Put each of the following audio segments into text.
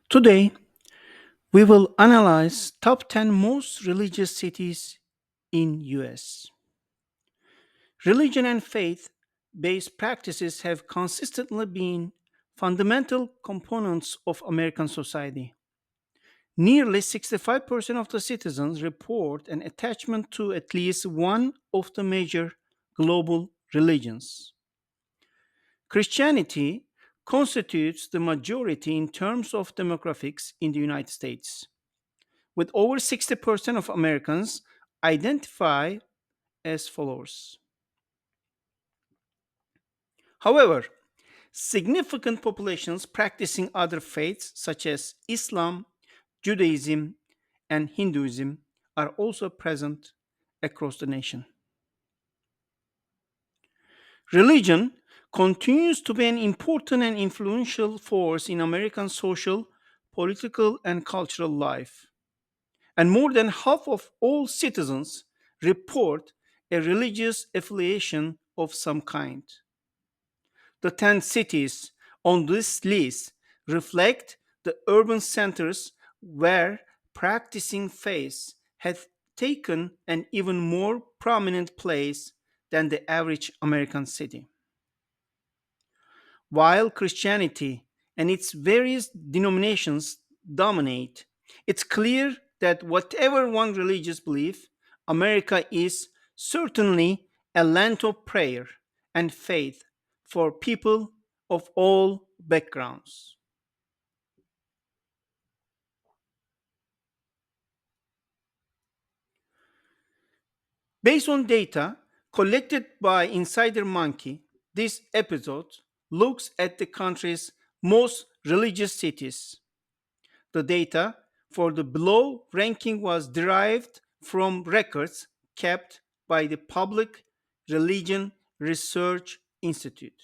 Today, we will analyze top 10 most religious cities in US. Religion and faith-based practices have consistently been fundamental components of American society. Nearly 65% of the citizens report an attachment to at least one of the major global religions. Christianity constitutes the majority in terms of demographics in the United States, with over 60% of Americans identify as followers. However, significant populations practicing other faiths such as Islam, Judaism, and Hinduism are also present across the nation. Religion continues to be an important and influential force in American social, political, and cultural life, and more than half of all citizens report a religious affiliation of some kind. The 10 cities on this list reflect the urban centers where practicing faith has taken an even more prominent place than the average American city. While Christianity and its various denominations dominate, it's clear that whatever one religious belief, America is certainly a land of prayer and faith for people of all backgrounds. Based on data collected by Insider Monkey, this episode looks at the country's most religious cities. The data for the below ranking was derived from records kept by the Public Religion Research Institute.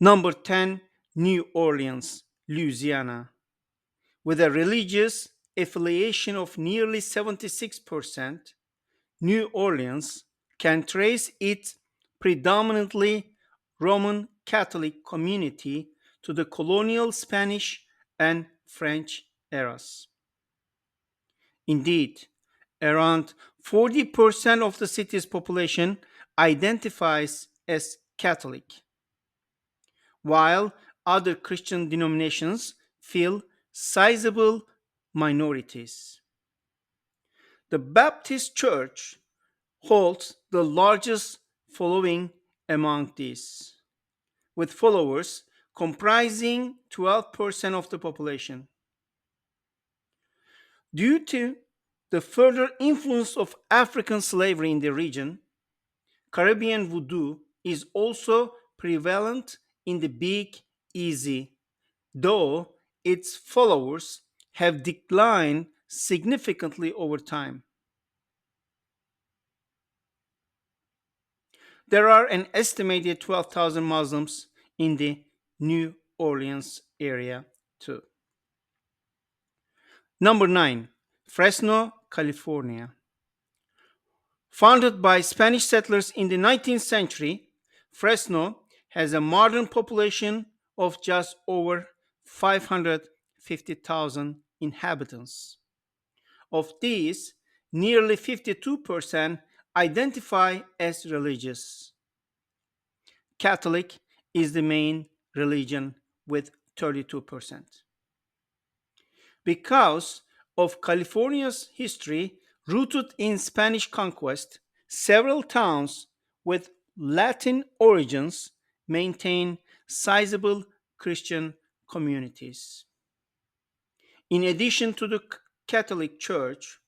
Number 10, New Orleans, Louisiana, with a religious affiliation of nearly 76%. New Orleans can trace its predominantly Roman Catholic community to the colonial Spanish and French eras. Indeed, around 40% of the city's population identifies as Catholic, while other Christian denominations fill sizable minorities. The Baptist Church holds the largest following among these, with followers comprising 12% of the population. Due to the further influence of African slavery in the region, Caribbean voodoo is also prevalent in the Big Easy, though its followers have declined significantly over time. There are an estimated 12,000 Muslims in the New Orleans area, too. Number 9, Fresno, California. Founded by Spanish settlers in the 19th century, Fresno has a modern population of just over 550,000 inhabitants. Of these, nearly 52% identify as religious. Catholic is the main religion with 32%. Because of California's history rooted in Spanish conquest, several towns with Latin origins maintain sizable Christian communities. In addition to the Catholic Church,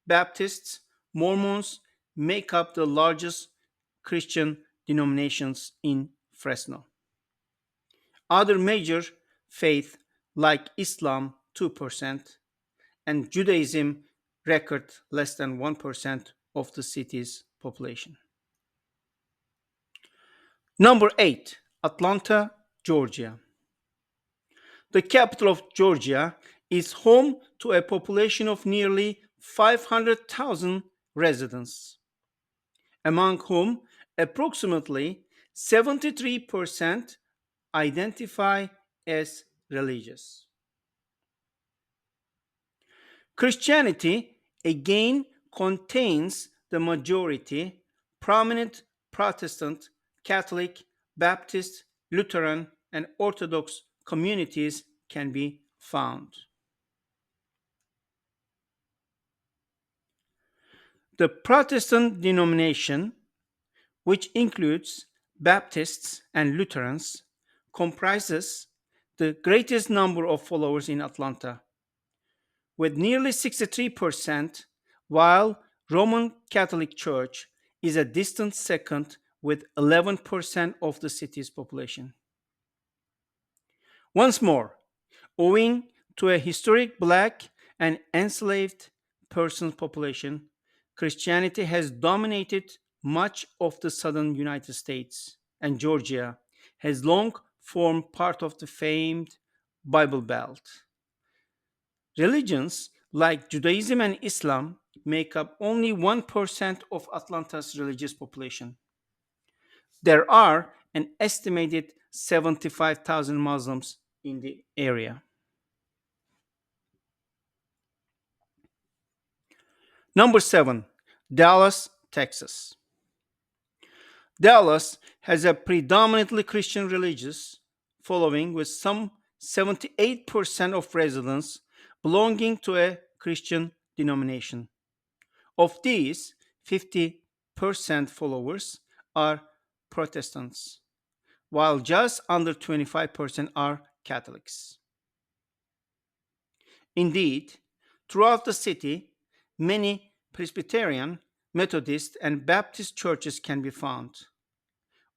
Baptists, Mormons make up the largest Christian denominations in Fresno. Other major faiths like Islam 2% and Judaism record less than 1% of the city's population. Number 8, Atlanta, Georgia. The capital of Georgia is home to a population of nearly 500,000 residents, among whom approximately 73% identify as religious. Christianity again contains the majority prominent Protestant, Catholic, Baptist, Lutheran, and Orthodox communities can be found. The Protestant denomination, which includes Baptists and Lutherans, comprises the greatest number of followers in Atlanta, with nearly 63%, while Roman Catholic Church is a distant second with 11% of the city's population. Once more, owing to a historic black and enslaved person population, Christianity has dominated much of the southern United States, and Georgia has long formed part of the famed Bible Belt. Religions like Judaism and Islam make up only 1% of Atlanta's religious population. There are an estimated 75,000 Muslims in the area. Number 7, Dallas, Texas. Dallas has a predominantly Christian religious following with some 78% of residents belonging to a Christian denomination. Of these, 50% followers are Protestants, while just under 25% are Catholics. Indeed, throughout the city, many Presbyterian, Methodist, and Baptist churches can be found,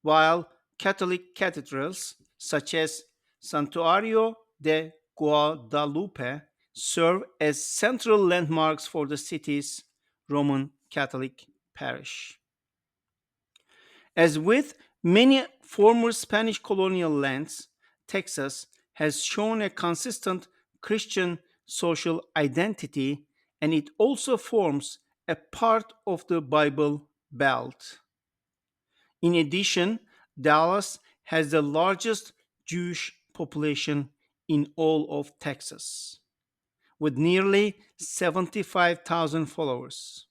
while Catholic cathedrals such as Santuario de Guadalupe serve as central landmarks for the city's Roman Catholic parish. As with many former Spanish colonial lands, Texas has shown a consistent Christian social identity, and it also forms a part of the Bible Belt. In addition, Dallas has the largest Jewish population in all of Texas, with nearly 75,000 followers,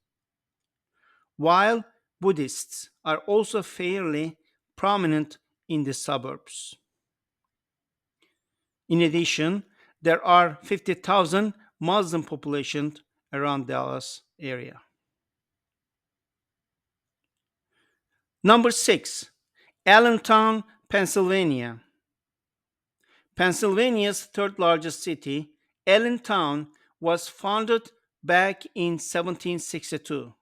while Buddhists are also fairly prominent in the suburbs. In addition, there are 50,000 Muslim population around Dallas area. Number 6, Allentown, Pennsylvania. Pennsylvania's third largest city, Allentown was founded back in 1762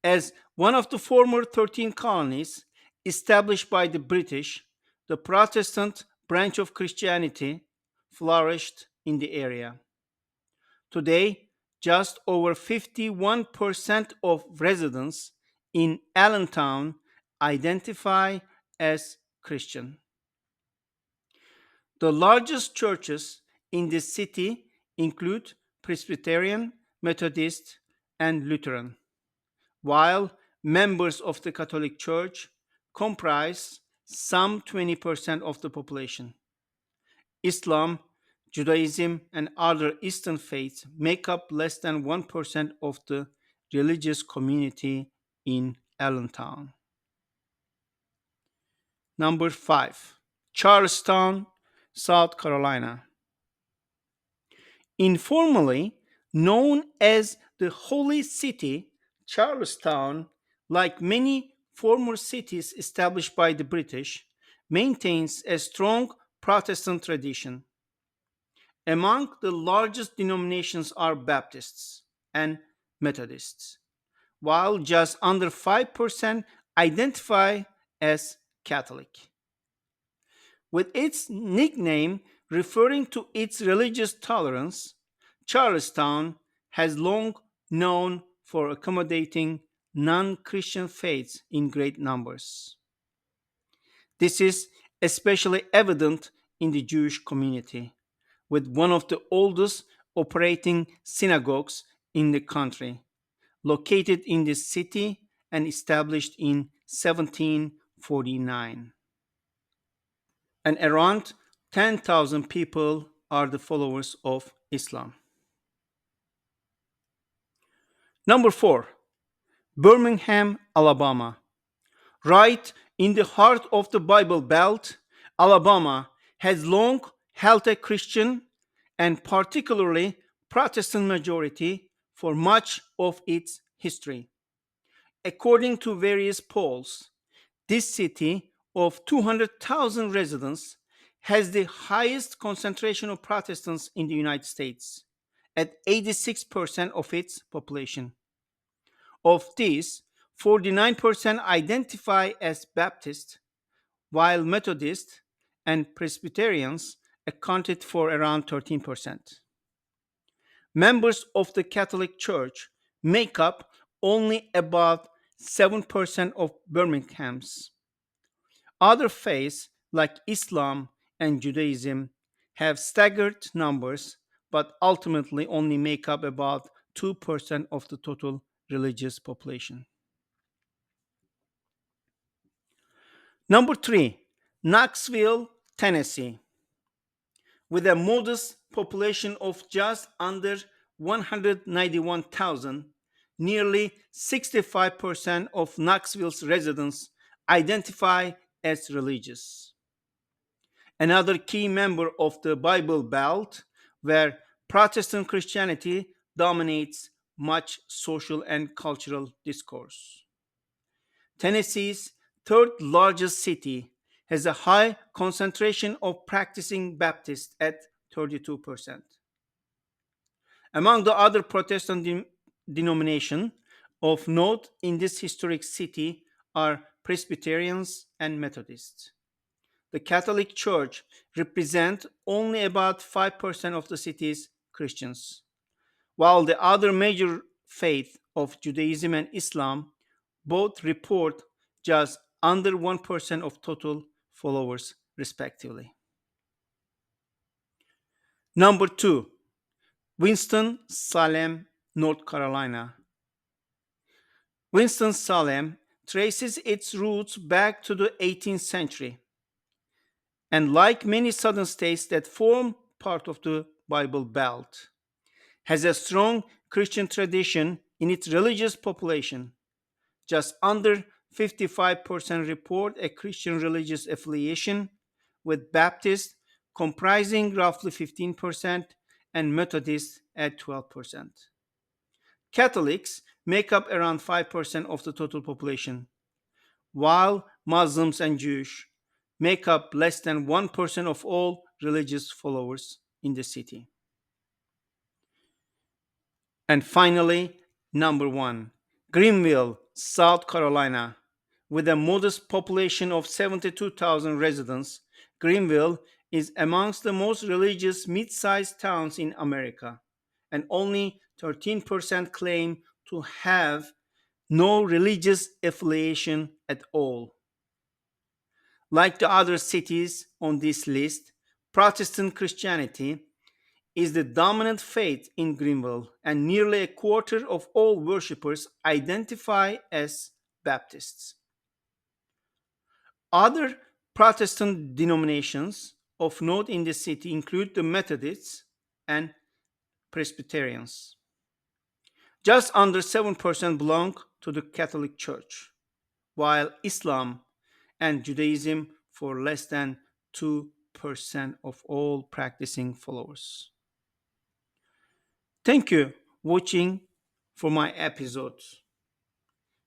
as one of the former 13 colonies established by the British. The Protestant branch of Christianity flourished in the area. Today, just over 51% of residents in Allentown identify as Christian. The largest churches in the city include Presbyterian, Methodist, and Lutheran, while members of the Catholic Church comprise some 20% of the population. Islam, Judaism, and other Eastern faiths make up less than 1% of the religious community in Allentown. Number 5, Charlestown, South Carolina. Informally known as the Holy City, Charlestown, like many former cities established by the British, maintains a strong Protestant tradition. Among the largest denominations are Baptists and Methodists, while just under 5% identify as Catholic. With its nickname referring to its religious tolerance, Charlestown has long known for accommodating non Christian faiths in great numbers. This is especially evident in the Jewish community, with one of the oldest operating synagogues in the country, located in the city and established in 1749. And around 10,000 people are the followers of Islam. Number 4, Birmingham, Alabama. Right in the heart of the Bible Belt, Alabama has long held a Christian and particularly Protestant majority for much of its history. According to various polls, this city of 200,000 residents has the highest concentration of Protestants in the United States at 86% of its population. Of these, 49% identify as Baptist, while Methodists and Presbyterians accounted for around 13%. Members of the Catholic Church make up only about 7% of Birmingham's. Other faiths like Islam and Judaism have staggered numbers, but ultimately only make up about 2% of the total religious population. Number 3, Knoxville, Tennessee. With a modest population of just under 191,000, nearly 65% of Knoxville's residents identify as religious. Another key member of the Bible Belt, where Protestant Christianity dominates much social and cultural discourse. Tennessee's third largest city has a high concentration of practicing Baptists at 32%. Among the other Protestant denominations of note in this historic city are Presbyterians and Methodists. The Catholic Church represents only about 5% of the city's Christians, while the other major faiths of Judaism and Islam both report just under 1% of total followers, respectively. Number 2, Winston Salem, North Carolina. Winston Salem traces its roots back to the 18th century, and like many southern states that form part of the Bible Belt, has a strong Christian tradition in its religious population. Just under 55% report a Christian religious affiliation, with Baptists comprising roughly 15% and Methodists at 12%. Catholics make up around 5% of the total population, while Muslims and Jews make up less than 1% of all religious followers in the city. And finally, number 1, Greenville, South Carolina. With a modest population of 72,000 residents, Greenville is amongst the most religious mid-sized towns in America, and only 13% claim to have no religious affiliation at all. Like the other cities on this list, Protestant Christianity is the dominant faith in Greenville, and nearly a quarter of all worshippers identify as Baptists. Other Protestant denominations of note in the city include the Methodists and Presbyterians. Just under 7% belong to the Catholic Church, while Islam and Judaism for less than 2% of all practicing followers. Thank you for watching for my episodes.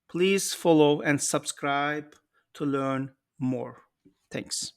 Please follow and subscribe to learn more. Thanks.